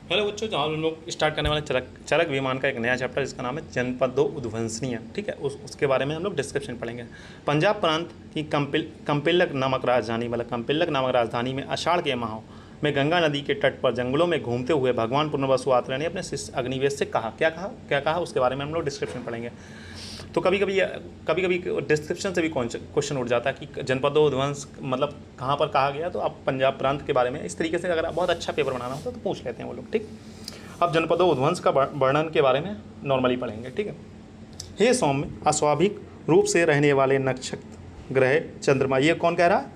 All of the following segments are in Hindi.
हेलो बच्चों, जहाँ हम लोग स्टार्ट करने वाले चरक चरक विमान का एक नया चैप्टर जिसका नाम है जनपदों उद्वंसनीय। ठीक है, उसके बारे में हम लोग डिस्क्रिप्शन पढ़ेंगे। पंजाब प्रांत की कंपिलक नामक राजधानी, मतलब कंपिलक नामक राजधानी में आषाढ़ के माह में गंगा नदी के तट पर जंगलों में घूमते हुए भगवान पुनर्वसु आत्रेय ने अपने शिष्य अग्निवेश से कहा। क्या कहा उसके बारे में हम लोग डिस्क्रिप्शन पढ़ेंगे। तो कभी कभी डिस्क्रिप्शन से भी क्वेश्चन उठ जाता है कि जनपदों उद्वंस मतलब कहाँ पर कहा गया। तो आप पंजाब प्रांत के बारे में इस तरीके से अगर आप बहुत अच्छा पेपर बनाना होता तो पूछ लेते हैं वो लोग। ठीक, अब जनपदों उद्वंस का वर्णन के बारे में नॉर्मली पढ़ेंगे। ठीक है, हे सौम्य अस्वाभाविक रूप से रहने वाले नक्षत्र ग्रह चंद्रमा, ये कौन कह रहा है?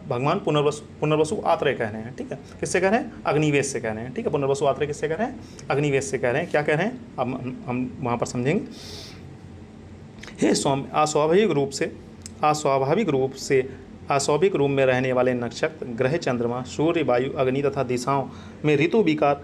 भगवान पुनर्वसु आत्रेय कह रहे हैं। ठीक है, किससे कह रहे हैं? अग्निवेश से कह रहे हैं। ठीक है, पुनर्वसु आत्रेय किससे कह रहे हैं? अग्निवेश से कह रहे हैं। क्या कह रहे हैं अब हम वहाँ पर समझेंगे। हे सौम्य अस्वाभाविक रूप में रहने वाले नक्षत्र ग्रह चंद्रमा सूर्य वायु अग्नि तथा दिशाओं में ऋतु विकार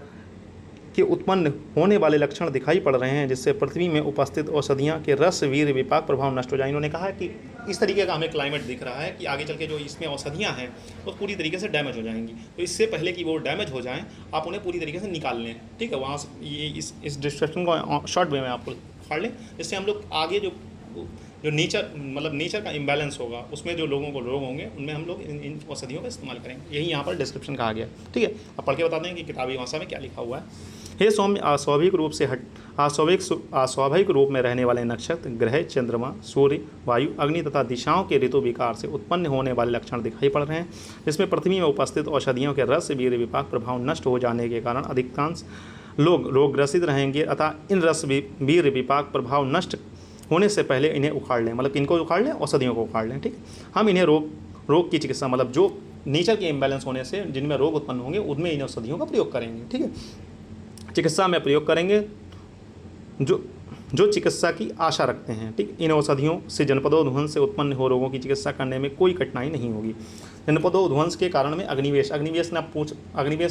के उत्पन्न होने वाले लक्षण दिखाई पड़ रहे हैं, जिससे पृथ्वी में उपस्थित औषधियाँ के रस वीर विपाक प्रभाव नष्ट हो जाए। इन्होंने कहा कि इस तरीके का हमें क्लाइमेट दिख रहा है कि आगे चल के जो इसमें औषधियाँ हैं वो पूरी तरीके से डैमेज हो जाएंगी। तो इससे पहले कि वो डैमेज हो जाएं आप उन्हें पूरी तरीके से निकाल लें। ठीक है, वहाँ से ये इस डिस्क्रिप्शन को शॉर्ट वे में आपको फाड़ लें, जिससे हम लोग आगे जो नेचर का इम्बैलेंस होगा उसमें जो लोगों को रोग होंगे उनमें हम लोग इन औषधियों का इस्तेमाल करेंगे। यही यहाँ पर डिस्क्रिप्शन कहा गया। ठीक है, अब पढ़ के बताते हैं कि किताबी भाषा में क्या लिखा हुआ है। हे सौम्य अस्वाभाविक रूप में रहने वाले नक्षत्र ग्रह चंद्रमा सूर्य वायु अग्नि तथा दिशाओं के ऋतु विकार से उत्पन्न होने वाले लक्षण दिखाई पड़ रहे हैं, जिसमें पृथ्वी में उपस्थित औषधियों के रस वीर विपाक प्रभाव नष्ट हो जाने के कारण अधिकांश लोग रोगग्रसित रहेंगे। अतः इन रस वीर विपाक प्रभाव नष्ट होने से पहले इन्हें उखाड़ लें। मतलब इनको उखाड़ लें, औषधियों को उखाड़ लें। ठीक, हम इन्हें रोग की चिकित्सा, मतलब जो नेचर के इम्बैलेंस होने से जिनमें रोग उत्पन्न होंगे उनमें इन औषधियों का प्रयोग करेंगे। ठीक है, चिकित्सा में प्रयोग करेंगे जो चिकित्सा की आशा रखते हैं। ठीक, इन औषधियों से जनपदों उद्वंस से उत्पन्न हो रोगों की चिकित्सा करने में कोई कठिनाई नहीं होगी। जनपदों उद्वंस के कारण में अग्निवेश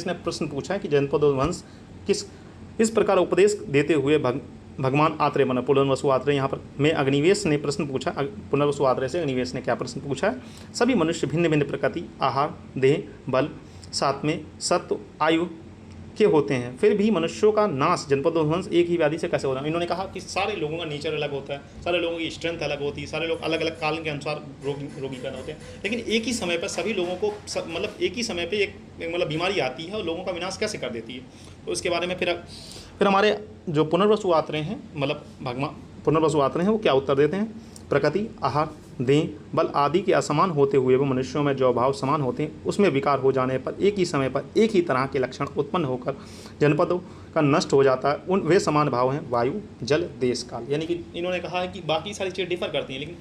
ने प्रश्न पूछा है कि जनपदों उद्वंस इस प्रकार उपदेश देते हुए भगवान आत्रेय मतलब पुनर्वसु आत्रेय यहाँ पर में अग्निवेश ने प्रश्न पूछा। पुनर्वसु आत्रेय से अग्निवेश ने क्या प्रश्न पूछा है? सभी मनुष्य भिन्न भिन्न प्रकृति आहार देह बल साथ में सत्व आयु के होते हैं, फिर भी मनुष्यों का नाश जनपदोध्वंस एक ही व्याधि से कैसे होता है? इन्होंने कहा कि सारे लोगों का नेचर अलग होता है, सारे लोगों की स्ट्रेंथ अलग होती है, सारे लोग अलग अलग काल के अनुसार रोगी पैदा होते हैं, लेकिन एक ही समय पर सभी लोगों को मतलब एक ही समय पर एक मतलब बीमारी आती है और लोगों का विनाश कैसे कर देती है। तो इसके बारे में फिर हमारे जो पुनर्वसु आत्रेय हैं, मतलब भगवान पुनर्वसु आत्रेय हैं, वो क्या उत्तर देते हैं? प्रकृति आहार देह बल आदि के असमान होते हुए वो मनुष्यों में जो भाव समान होते हैं उसमें विकार हो जाने पर एक ही समय पर एक ही तरह के लक्षण उत्पन्न होकर जनपदों का नष्ट हो जाता है। वे समान भाव हैं वायु जल देश काल। यानी कि इन्होंने कहा है कि बाकी सारी चीज़ें डिफर करती हैं, लेकिन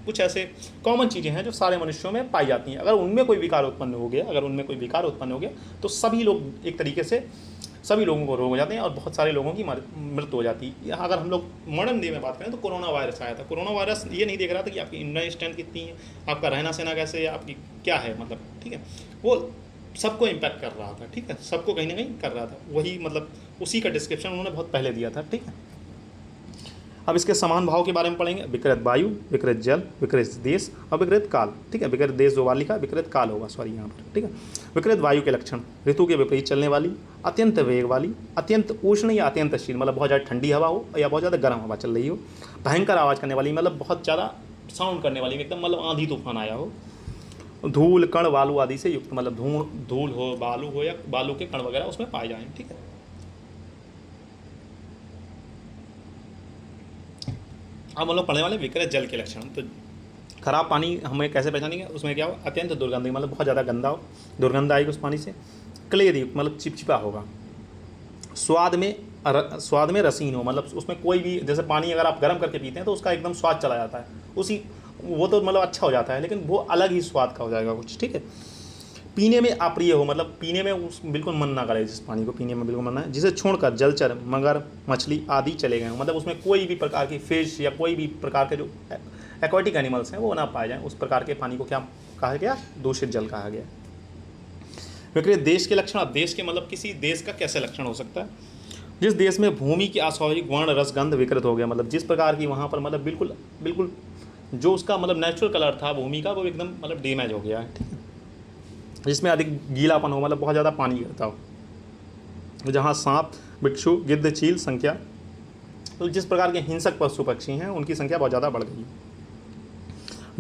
कुछ ऐसे कॉमन चीज़ें हैं जो सारे मनुष्यों में पाई जाती हैं। अगर उनमें कोई विकार उत्पन्न हो गया तो सभी लोग एक तरीके से सभी लोगों को रोग हो जाते हैं और बहुत सारे लोगों की मृत्यु हो जाती है। यहाँ अगर हम लोग मॉडर्न डे में बात करें तो कोरोना वायरस आया था। कोरोना वायरस ये नहीं देख रहा था कि आपकी इम्यूनिटी स्ट्रेंथ कितनी है, आपका रहना सहना कैसे है, आपकी क्या है, मतलब ठीक है, वो सबको इम्पैक्ट कर रहा था। ठीक है, सबको कहीं ना कहीं कर रहा था। वही मतलब उसी का डिस्क्रिप्शन उन्होंने बहुत पहले दिया था। ठीक है, अब इसके समान भाव के बारे में पढ़ेंगे। विकृत वायु, विकृत जल, विकृत देश और विकृत काल। ठीक है, विकृत देश जो वाली लिखा, विकृत काल होगा सॉरी यहाँ पर। ठीक है, विकृत वायु के लक्षण ऋतु के विपरीत चलने वाली, अत्यंत वेग वाली, अत्यंत उष्ण या अत्यंत शील मतलब बहुत ज़्यादा ठंडी हवा हो या बहुत ज़्यादा गर्म हवा चल रही हो, भयंकर आवाज़ करने वाली मतलब बहुत ज़्यादा साउंड करने वाली, एकदम मतलब आंधी तूफान आया हो, धूल कण बालू आदि से युक्त मतलब धूल हो बालू हो या बालू के कण वगैरह उसमें पाए जाएँ। ठीक है, अब हम लोग पढ़ने वाले विकृत जल के लक्षण। तो खराब पानी हमें कैसे पहचानेंगे? उसमें क्या हो? अत्यंत दुर्गंधी मतलब बहुत ज़्यादा गंदा हो, दुर्गंध आएगी उस पानी से, क्लेरी मतलब चिपचिपा होगा, स्वाद में रसीन हो मतलब उसमें कोई भी, जैसे पानी अगर आप गर्म करके पीते हैं तो उसका एकदम स्वाद चला जाता है, वो तो मतलब अच्छा हो जाता है लेकिन वो अलग ही स्वाद का हो जाएगा कुछ। ठीक है, पीने में अप्रिय हो मतलब पीने में उस बिल्कुल मन ना करे, जिस पानी को पीने में बिल्कुल मन ना है, जिसे छोड़कर जलचर मगर मछली आदि चले गए मतलब उसमें कोई भी प्रकार की फिश या कोई भी प्रकार के जो एक्वाटिक एनिमल्स हैं वो ना पाए जाएं, उस प्रकार के पानी को क्या कहा गया? दूषित जल कहा गया। विकृत देश के लक्षण। अब देश के मतलब किसी देश का कैसे लक्षण हो सकता है? जिस देश में भूमि की अस्वाभाविक वर्ण रसगंध विकृत हो गया मतलब जिस प्रकार की वहाँ पर मतलब बिल्कुल जो उसका मतलब नेचुरल कलर था भूमि का वो एकदम मतलब डैमेज हो गया है। ठीक है, जिसमें अधिक गीलापन हो मतलब बहुत ज़्यादा पानी गिरता हो, जहाँ सांप, बिच्छू, गिद्ध, चील संख्या, तो जिस प्रकार के हिंसक पशु पक्षी हैं उनकी संख्या बहुत ज़्यादा बढ़ गई।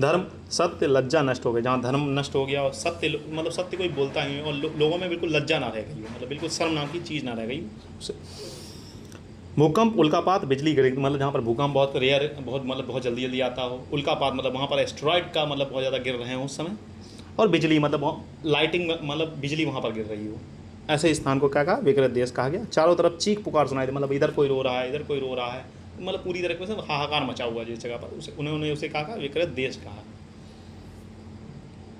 धर्म, सत्य, लज्जा नष्ट हो गए। जहाँ धर्म नष्ट हो गया और सत्य, मतलब सत्य कोई बोलता ही नहीं और लोगों में बिल्कुल लज्जा ना रह गई, मतलब बिल्कुल शर्म नाम की चीज़ ना रह गई उससे। भूकंप, उल्कापात, बिजली गिरी, मतलब जहाँ पर भूकंप बहुत रेयर, बहुत जल्दी जल्दी आता हो। उल्कापात मतलब वहाँ पर एस्टेरॉयड का मतलब बहुत ज़्यादा गिर रहे हैं उस समय। और बिजली मतलब लाइटिंग, मतलब बिजली वहाँ पर गिर रही हो। ऐसे स्थान को क्या कहा? विकृत देश कहा गया। चारों तरफ चीख पुकार सुनाई दे, मतलब इधर कोई रो रहा है, इधर कोई रो रहा है, मतलब पूरी तरीके से हाहाकार मचा हुआ जिस जगह पर, उन्होंने उसे कहा विकृत देश कहा।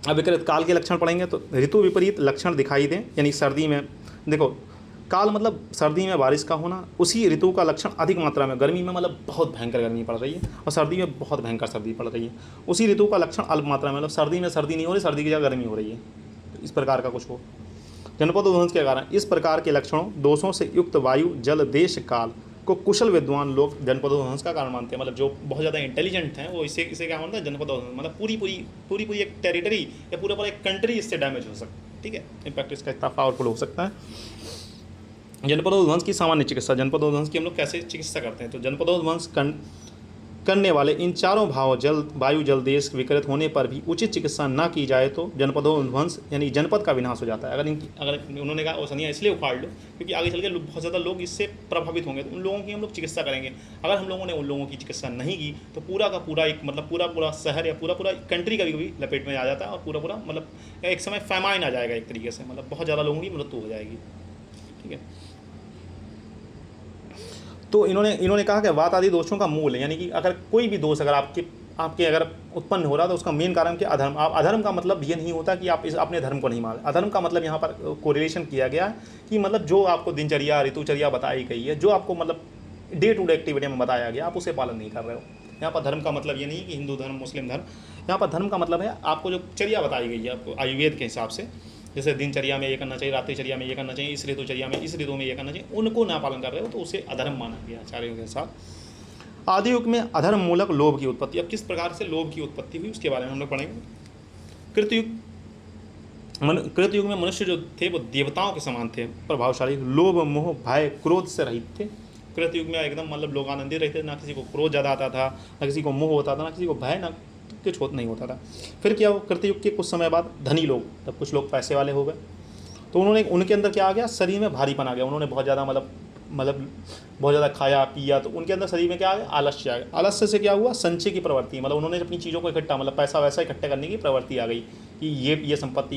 अब विकृत काल के लक्षण पढ़ेंगे तो ऋतु विपरीत लक्षण दिखाई दें, यानी सर्दी में देखो, काल मतलब सर्दी में बारिश का होना, उसी ऋतु का लक्षण अधिक मात्रा में, गर्मी में मतलब बहुत भयंकर गर्मी पड़ रही है और सर्दी में बहुत भयंकर सर्दी पड़ रही है। उसी ऋतु का लक्षण अल्प मात्रा में, मतलब सर्दी में सर्दी नहीं हो रही, सर्दी की जगह गर्मी हो रही है, तो इस प्रकार का कुछ हो। जनपदोध्वंस के कारण इस प्रकार के लक्षणों, दोषों से युक्त वायु, जल, देश, काल को कुशल विद्वान लोग जनपदोध्वंस का कारण मानते हैं। मतलब जो बहुत ज़्यादा इंटेलिजेंट हैं वो इसे क्या मानते हैं? जनपदोध्वंस, मतलब पूरी एक टेरिटरी या पूरा एक कंट्री इससे डैमेज हो सकता है। ठीक है, इम्पैक्ट इसका इतना पावरफुल हो सकता है। जनपदोध्वंस की सामान्य चिकित्सा, जनपदोध्वंस की हम लोग कैसे चिकित्सा करते हैं? तो जनपदोध्वंस करने वाले इन चारों भावों, जल, वायु, जल, देश विकृत होने पर भी उचित चिकित्सा न की जाए तो जनपदोध्वंस यानी जनपद का विनाश हो जाता है। अगर उन्होंने कहा औषधियाँ इसलिए उखाड़ लो क्योंकि आगे चल के बहुत ज़्यादा लोग इससे प्रभावित होंगे, तो उन लोगों की हम लोग चिकित्सा करेंगे। अगर हम लोगों ने उन लोगों की चिकित्सा नहीं की तो पूरा का पूरा एक मतलब पूरा शहर या पूरा कंट्री का भी लपेट में आ जाता है और पूरा मतलब एक समय फैमाइन आ जाएगा एक तरीके से, मतलब बहुत ज़्यादा लोगों की मृत्यु हो जाएगी। ठीक है, तो इन्होंने कहा कि वात आदि दोषों का मूल है, यानी कि अगर कोई भी दोष अगर आपके अगर उत्पन्न हो रहा तो उसका मेन कारण क्या? अधर्म। आप अधर्म का मतलब ये नहीं होता कि आप अपने धर्म को नहीं मान। अधर्म का मतलब यहाँ पर कोरिलेशन किया गया है कि मतलब जो आपको दिनचर्या, ऋतुचर्या बताई गई है, जो आपको मतलब डे टू डे एक्टिविटी में बताया गया, आप उसे पालन नहीं कर रहे हो। यहाँ पर धर्म का मतलब ये नहीं कि हिंदू धर्म, मुस्लिम धर्म। यहाँ पर धर्म का मतलब है आपको जो चर्या बताई गई है आपको आयुर्वेद के हिसाब से, जैसे दिनचर्या में ये करना चाहिए, रात्रिचर्या में ये करना चाहिए, इस ऋतुचर्या में इस ऋतु में ये करना चाहिए, उनको ना पालन कर रहे हो तो उसे अधर्म माना गया आचार्यों के साथ। आदि युग में अधर्म मूलक लोभ की उत्पत्ति। अब किस प्रकार से लोभ की उत्पत्ति हुई उसके बारे में हम लोग पढ़ेंगे। कृतयुग में मनुष्य जो थे वो देवताओं के समान थे, प्रभावशाली, लोभ, मोह, भय, क्रोध से रहित थे। कृतयुग में एकदम मतलब लोग आनंदित रहते थे, ना किसी को क्रोध ज़्यादा आता था, ना किसी को मोह होता था, ना किसी को भय, ना कुछ नहीं होता था। फिर क्या हुआ? कृतयुग के कुछ समय बाद धनी लोग, तब कुछ लोग पैसे वाले हो गए, तो उनके अंदर क्या आ गया? शरीर में भारीपन आ गया। उन्होंने बहुत ज़्यादा मतलब बहुत ज़्यादा खाया पिया, तो उनके अंदर शरीर में क्या आ गया? आलस्य आ गया। आलस्य से क्या हुआ? संचय की प्रवृत्ति, मतलब उन्होंने अपनी चीज़ों को इकट्ठा, मतलब पैसा वैसा इकट्ठा करने की प्रवृत्ति आ गई कि ये संपत्ति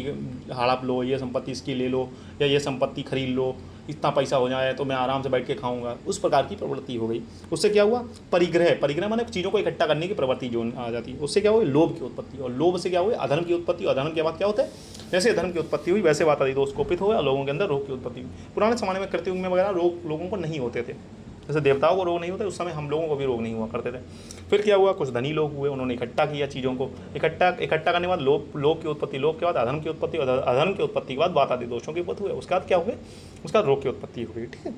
हड़प लो, ये संपत्ति इसकी ले लो, या ये संपत्ति खरीद लो, इतना पैसा हो जाए तो मैं आराम से बैठ के खाऊंगा, उस प्रकार की प्रवृत्ति हो गई। उससे क्या हुआ? परिग्रह माने चीज़ों को इकट्ठा करने की प्रवृत्ति जो आ जाती है, उससे क्या हुई? लोभ की उत्पत्ति, और लोभ से क्या हुई? अधर्म की उत्पत्ति, और अधर्म के बाद क्या होता है? जैसे धर्म की उत्पत्ति हुई वैसे वातादि दोष कोपित हुए और लोगों के अंदर रोग की उत्पत्ति हुई। पुराने ज़माने में कृतयुग में वगैरह रोग लोगों को नहीं होते थे, जैसे देवताओं को रोग नहीं होते, उस समय हम लोगों को भी रोग नहीं हुआ करते थे। फिर क्या हुआ? कुछ धनी लोग हुए, उन्होंने इकट्ठा किया चीज़ों को, इकट्ठा करने के बाद लोभ की उत्पत्ति, लोभ के बाद अधर्म की उत्पत्ति, और अधर्म की उत्पत्ति के बाद वातादि दोषों की उत्पत्ति हुए, उसके बाद क्या हुए? उसका रोग की उत्पत्ति हुई। ठीक है,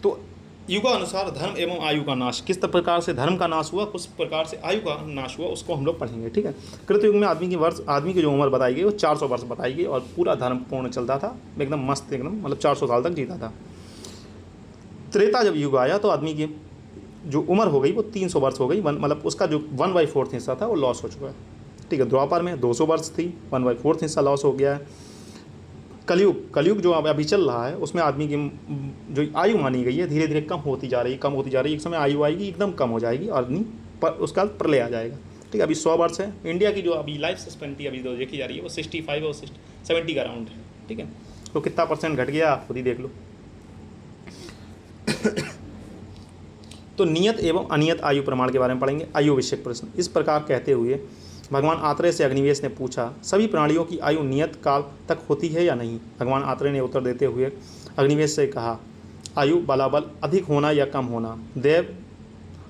तो युगानुसार धर्म एवं आयु का नाश, किस प्रकार से धर्म का नाश हुआ, किस प्रकार से आयु का नाश हुआ, उसको हम लोग पढ़ेंगे। ठीक है, कृतयुग में आदमी की जो उम्र बताई गई वो 400 वर्ष बताई गई और पूरा धर्म पूर्ण चलता था, एकदम मस्त, एकदम मतलब 400 साल तक जीता था। त्रेता जब युग आया तो आदमी की जो उम्र हो गई वो 300 वर्ष हो गई, मतलब उसका जो 1/4 हिस्सा था वो लॉस हो चुका है। ठीक है, द्वापर में 200 वर्ष थी, 1/4 हिस्सा लॉस हो गया है। कलयुग जो अभी चल रहा है उसमें आदमी की जो आयु मानी गई है धीरे धीरे कम होती जा रही है। एक समय आयु आएगी एकदम कम हो जाएगी और आदमी पर उसका प्रलय आ जाएगा। ठीक है, अभी 100 वर्ष है। इंडिया की जो अभी लाइफ एक्सपेक्टेंसी अभी जो देखी जा रही है वो 65 और 70 का राउंड है। ठीक है, तो कितना % घट गया आप खुद ही देख लो। तो नियत एवं अनियत आयु प्रमाण के बारे में पढ़ेंगे। आयु विषयक प्रश्न। इस प्रकार कहते हुए भगवान आत्रेय से अग्निवेश ने पूछा, सभी प्राणियों की आयु नियत काल तक होती है या नहीं? भगवान आत्रेय ने उत्तर देते हुए अग्निवेश से कहा, आयु बलाबल अधिक होना या कम होना देव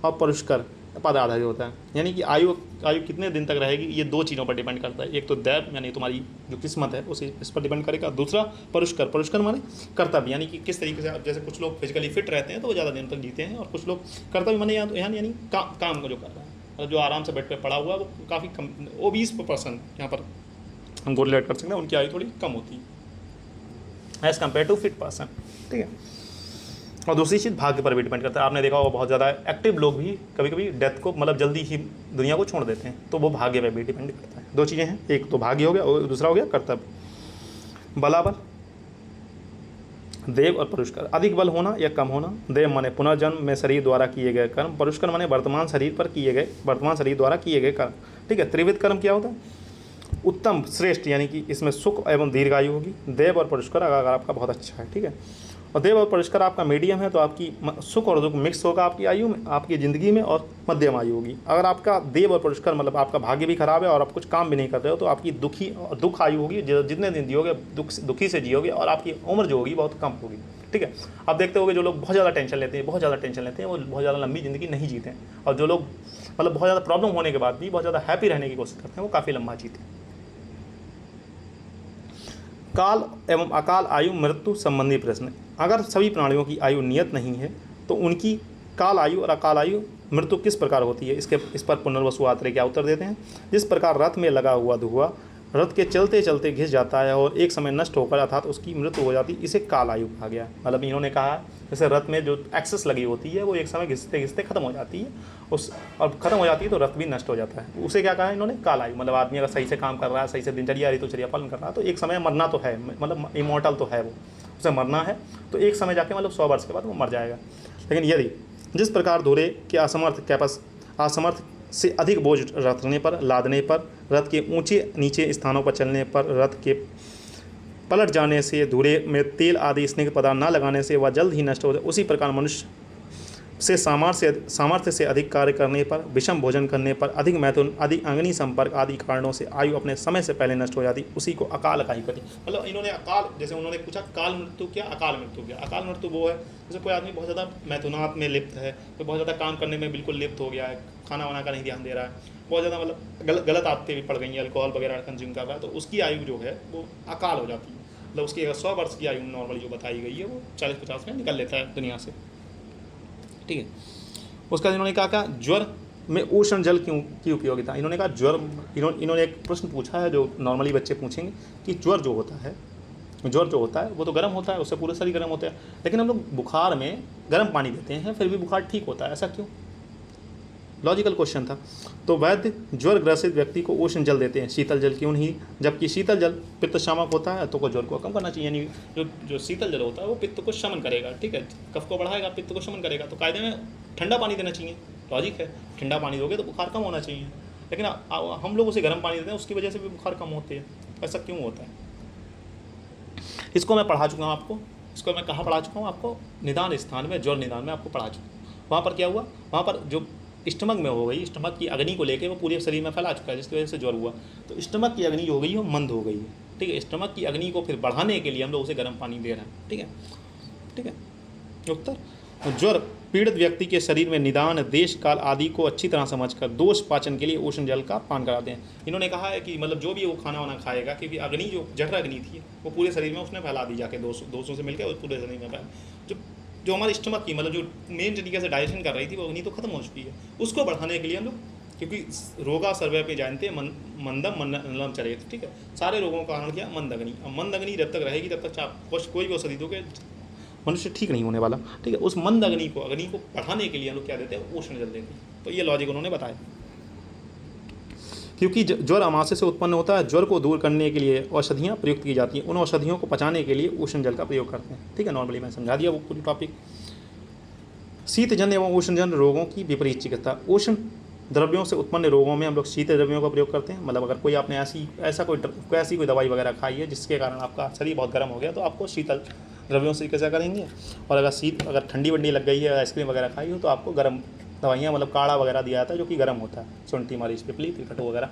और पुरुषकर पद आधारित होता है। यानी कि आयु कितने दिन तक रहेगी ये 2 चीज़ों पर डिपेंड करता है। एक तो दैव यानी तुम्हारी जो किस्मत है उसी इस पर डिपेंड करेगा। दूसरा पुरुषकर माने कर्तव्य, यानी कि किस तरीके से, जैसे कुछ लोग फिजिकली फिट रहते हैं तो वो ज़्यादा दिन तक जीते हैं, और कुछ लोग कर्तव्य माने यानी काम को जो कर रहा है, जो आराम से बेड पर पड़ा हुआ है वो काफ़ी कम, 20% यहाँ पर हमको रिलेट कर सकते हैं, उनकी आयु थोड़ी कम होती है। As compare to fit person, ठीक है। और दूसरी चीज़ भाग्य पर भी डिपेंड करता है। आपने देखा होगा बहुत ज़्यादा एक्टिव लोग भी कभी कभी डेथ को मतलब जल्दी ही दुनिया को छोड़ देते हैं, तो वो भाग्य पर भी डिपेंड करता है। दो चीज़ें हैं, एक तो भाग्य हो गया और दूसरा हो गया कर्तव्य। बलाबल, देव और पुरुषकर, अधिक बल होना या कम होना। देव माने पुनर्जन्म में शरीर द्वारा किए गए कर्म, पुरुषकर माने वर्तमान शरीर द्वारा किए गए कर्म, ठीक है। त्रिविध कर्म क्या होता है? उत्तम, श्रेष्ठ, यानी कि इसमें सुख एवं दीर्घायु होगी। देव और पुरुषकर अगर आपका बहुत अच्छा है, ठीक है, और देव और पुरुषकर आपका मीडियम है तो आपकी सुख और दुख मिक्स होगा आपकी आयु में, आपकी ज़िंदगी में, और मध्यम आयु होगी। अगर आपका देव और पुरुषकर मतलब आपका भाग्य भी खराब है और आप कुछ काम भी नहीं कर रहे हो तो आपकी दुख आयु होगी, जितने दिन जियोगे दुखी से जियोगे, और आपकी उम्र जो होगी बहुत कम होगी, ठीक है। आप देखते होगे जो लोग बहुत ज़्यादा टेंशन लेते हैं वो बहुत ज़्यादा लंबी ज़िंदगी नहीं जीते हैं, और जो लोग मतलब बहुत ज़्यादा प्रॉब्लम होने के बाद भी बहुत ज़्यादा हैप्पी रहने की कोशिश करते हैं वो काफ़ी लंबा जीते हैं। काल एवं अकाल आयु मृत्यु संबंधी प्रश्न। अगर सभी प्राणियों की आयु नियत नहीं है तो उनकी काल आयु और अकाल आयु मृत्यु किस प्रकार होती है? इस पर पुनर्वसु आत्रेय क्या उत्तर देते हैं? जिस प्रकार रथ में लगा हुआ धुआं रथ के चलते चलते घिस जाता है और एक समय नष्ट होकर अर्थात उसकी मृत्यु हो जाती है, इसे काल आयु कहा गया। मतलब इन्होंने कहा जैसे रथ में जो एक्सेस लगी होती है वो एक समय घिसते घिसते खत्म हो जाती है, और खत्म हो जाती है तो रथ भी नष्ट हो जाता है, उसे क्या कहा इन्होंने? काल आयु। मतलब आदमी अगर सही से काम कर रहा है, सही से दिनचर्या ऋतुचर्या पालन कर रहा है तो एक समय मरना तो है, मतलब इमॉर्टल तो है, वो उसे मरना है तो एक समय जाके मतलब 100 वर्ष के बाद वो मर जाएगा। लेकिन यदि जिस प्रकार घोड़े के असमर्थ से अधिक बोझ रखने पर, लादने पर, रथ के ऊंचे नीचे स्थानों पर चलने पर, रथ के पलट जाने से, धुरे में तेल आदि स्नेह पदार्थ न लगाने से वह जल्द ही नष्ट हो जाए, उसी प्रकार मनुष्य से सामर्थ्य से अधिक कार्य करने पर, विषम भोजन करने पर, अधिक मैथुन, अधिक अंगनी संपर्क आदि कारणों से आयु अपने समय से पहले नष्ट हो जाती, उसी को अकाल कहा कहते। मतलब इन्होंने अकाल, जैसे उन्होंने पूछा काल मृत्यु क्या, अकाल मृत्यु क्या। अकाल मृत्यु वो है जैसे कोई आदमी बहुत ज़्यादा मैथुनात में लिप्त है, कोई बहुत ज़्यादा काम करने में बिल्कुल लिप्त हो गया है, खाना वाना का नहीं ध्यान दे रहा है, बहुत ज़्यादा मतलब गलत आदतें भी पड़ गई हैं, अल्कोहल वगैरह कंज्यूम कर रहा है, तो उसकी आयु जो है वो अकाल हो जाती है। मतलब उसकी अगर 100 वर्ष की आयु नॉर्मली जो बताई गई है वो 40-50 में निकल लेता है दुनिया से, ठीक है। उसका इन्होंने कहा ज्वर में उष्ण जल की उपयोगिता। इन्होंने कहा ज्वर, इन्होंने एक प्रश्न पूछा है जो नॉर्मली बच्चे पूछेंगे कि ज्वर जो होता है वो तो गर्म होता है, उससे पूरे शरीर गर्म होता है, लेकिन हम लोग बुखार में गर्म पानी देते हैं फिर भी बुखार ठीक होता है, ऐसा क्यों? लॉजिकल क्वेश्चन था। तो वैद्य ज्वर ग्रसित व्यक्ति को उष्ण जल देते हैं, शीतल जल क्यों नहीं? जबकि शीतल जल पित्त शामक होता है तो ज्वर को कम करना चाहिए, यानी जो शीतल जल होता है वो पित्त को शमन करेगा, ठीक है, कफ को बढ़ाएगा, पित्त को शमन करेगा, तो कायदे में ठंडा पानी देना चाहिए, लॉजिक है। ठंडा पानी दोगे तो बुखार कम होना चाहिए, लेकिन हम लोग उसे गर्म पानी देते हैं, उसकी वजह से भी बुखार कम होती है, ऐसा क्यों होता है? इसको मैं पढ़ा चुका हूँ आपको, इसको मैं कहाँ पढ़ा चुका हूँ आपको? निदान स्थान में, ज्वर निदान में आपको पढ़ा चुका हूँ। वहाँ पर क्या हुआ, वहाँ पर जो स्टमक में हो गई, स्टमक की अग्नि को लेके वो पूरे शरीर में फैला चुका है, जिसकी वजह से ज्वर हुआ, तो स्टमक की अग्नि जो हो गई वो मंद हो गई है, ठीक है। स्टमक की अग्नि को फिर बढ़ाने के लिए हम लोग उसे गर्म पानी दे रहे हैं, ठीक है। उत्तर, ज्वर पीड़ित व्यक्ति के शरीर में निदान, देश काल आदि को अच्छी तरह समझकर दोष पाचन के लिए उष्ण जल का पान कराते हैं। इन्होंने कहा है कि मतलब जो भी वो खाना वाना खाएगा, क्योंकि अग्नि जो जठर अग्नि थी वो पूरे शरीर में उसने फैला दी जाके, दोषों से मिलकर पूरे शरीर में फैला, जो हमारी स्टमक की मतलब जो मेन तरीके से डाइजेशन कर रही थी वो अग्नि तो खत्म हो चुकी है, उसको बढ़ाने के लिए हम लोग, क्योंकि रोगा सर्वे पे जानते हैं मंदम मंदम चले, ठीक है, सारे रोगों का कारण क्या? मंद अग्नि। अब मंद अग्नि जब तक रहेगी तब तक कोई भी औषधि दोगे मनुष्य ठीक नहीं होने वाला, ठीक है। उस मंद अग्नि को बढ़ाने के लिए हम लोग क्या देते हैं? उष्ण जल देते हैं। तो ये लॉजिक उन्होंने बताया। क्योंकि ज्वर अमाशय से उत्पन्न होता है, ज्वर को दूर करने के लिए औषधियाँ प्रयुक्त की जाती हैं, उन औषधियों को पचाने के लिए उष्ण जल का प्रयोग करते हैं, ठीक है। नॉर्मली मैं समझा दिया वो पूरी टॉपिक। शीतजन्य एवं उष्णजन्य रोगों की विपरीत चिकित्सा। उष्ण द्रव्यों से उत्पन्न रोगों में हम लोग शीतल द्रव्यों का प्रयोग करते हैं। मतलब अगर कोई आपने ऐसी कोई दवाई वगैरह खाई है जिसके कारण आपका शरीर बहुत गर्म हो गया तो आपको शीतल द्रव्यों से चिकित्सा करेंगे। और अगर ठंडी वंडी लग गई है, आइसक्रीम वगैरह खाई हो तो आपको गर्म दवाइयाँ मतलब काढ़ा वगैरह दिया जाता है जो कि गर्म होता है, शुंठी मरीच पिपली त्रिकटू वगैरह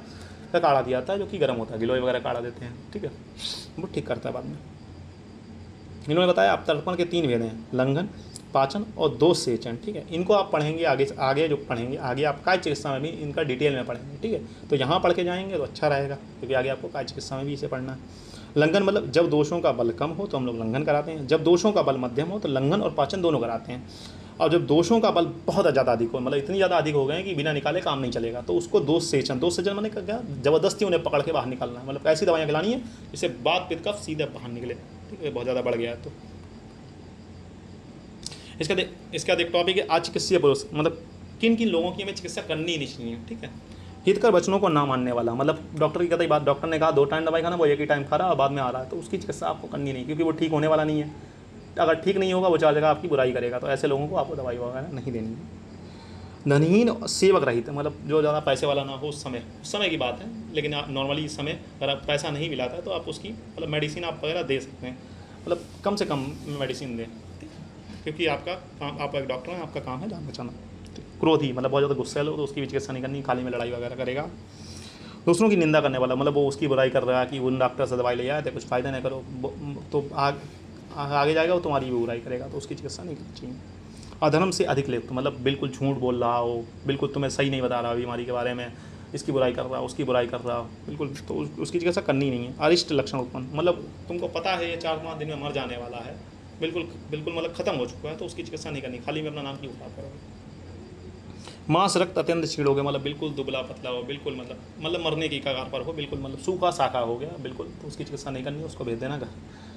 का काढ़ा दिया जाता है जो कि गर्म होता है, गिलोय वगैरह काढ़ा देते हैं, ठीक है, वो ठीक करता है बाद में। इन्होंने बताया अब तर्पण के 3 भेद हैं, लंघन, पाचन और दोष सेचन, ठीक है। इनको आप पढ़ेंगे आगे जो पढ़ेंगे आगे आप काय चिकित्सा में भी इनका डिटेल में पढ़ेंगे, ठीक है। तो यहाँ पढ़ के जाएंगे तो अच्छा रहेगा, क्योंकि आगे आपको काय चिकित्सा में भी इसे पढ़ना है। लंघन मतलब जब दोषों का बल कम हो तो हम लोग लंघन कराते हैं, जब दोषों का बल मध्यम हो तो लंघन और पाचन दोनों कराते हैं, और जब दोषों का बल बहुत ज़्यादा अधिक हो, मतलब इतनी ज़्यादा अधिक हो गए कि बिना निकाले काम नहीं चलेगा, तो उसको दोष सेचन मैंने क्या, ज़बरदस्ती उन्हें पकड़ के बाहर निकालना है। मतलब ऐसी दवाइयाँ खिलानी है जिससे बात पित्त कफ सीधे बाहर निकले, ठीक है, बहुत ज़्यादा बढ़ गया है। तो इसका देख टॉपिक है अचिकित्सीय पुरुष, मतलब किन किन लोगों की हमें चिकित्सा करनी ही नहीं चाहिए। ठीक है, हितकर वचनों को ना मानने वाला, मतलब डॉक्टर की कतई बात, डॉक्टर ने कहा 2 टाइम दवाई खाना, वो एक ही टाइम खा रहा है और बाद में आ रहा है, तो उसकी चिकित्सा आपको करनी नहीं, क्योंकि वो ठीक होने वाला नहीं है। अगर ठीक नहीं होगा वो 4 जगह आपकी बुराई करेगा, तो ऐसे लोगों को आपको दवाई वगैरह नहीं देनी है। धनहीन सेवक रहित, मतलब जो ज़्यादा पैसे वाला ना हो, उस समय की बात है, लेकिन नॉर्मली इस समय अगर आप पैसा नहीं मिलाता है तो आप उसकी मतलब मेडिसिन आप वगैरह दे सकते हैं, मतलब कम से कम मेडिसिन दें, ठीक है? क्योंकि आपका काम, आप एक डॉक्टर हैं, आपका काम है जान बचाना। क्रोधी, मतलब बहुत ज़्यादा गुस्से हो तो उसकी भी चिकित्सा नहीं करनी, खाली में लड़ाई वगैरह करेगा। दूसरों की निंदा करने वाला, मतलब वो उसकी बुराई कर रहा है कि उन डॉक्टर से दवाई ले आए थे, कुछ फ़ायदा नहीं करो, तो आगे जाएगा वो तुम्हारी भी बुराई करेगा, तो उसकी चिकित्सा नहीं करनी चाहिए। अधर्म से अधिक लिप्त, मतलब बिल्कुल झूठ बोल रहा हो, बिल्कुल तुम्हें सही नहीं बता रहा बीमारी के बारे में, इसकी बुराई कर रहा हो, उसकी बुराई कर रहा हो, बिल्कुल, तो उसकी चिकित्सा करनी नहीं है। अरिष्ट लक्षण उत्पन्न, मतलब तुमको पता है ये 4-5 दिन में मर जाने वाला है, बिल्कुल बिल्कुल मतलब ख़त्म हो चुका है, तो उसकी चिकित्सा नहीं करनी, खाली में अपना नाम क्यों खराब करोगे। मांस रक्त अत्यंत क्षीण हो गया, मतलब बिल्कुल दुबला पतला हो, बिल्कुल मतलब मरने की कगार पर हो, बिल्कुल मतलब सूखा साखा हो गया बिल्कुल, तो उसकी चिकित्सा नहीं करनी है, उसको भेज देना घर।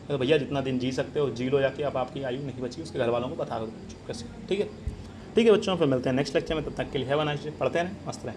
तो भैया जितना दिन जी सकते हो जी लो जाके, अब आपकी आयु नहीं बची, उसके घर वालों को बता दो कैसे। ठीक है बच्चों, फिर मिलते हैं नेक्स्ट लेक्चर में, तब तक के लिए है बनाइए, पढ़ते रहें, मस्त रहें।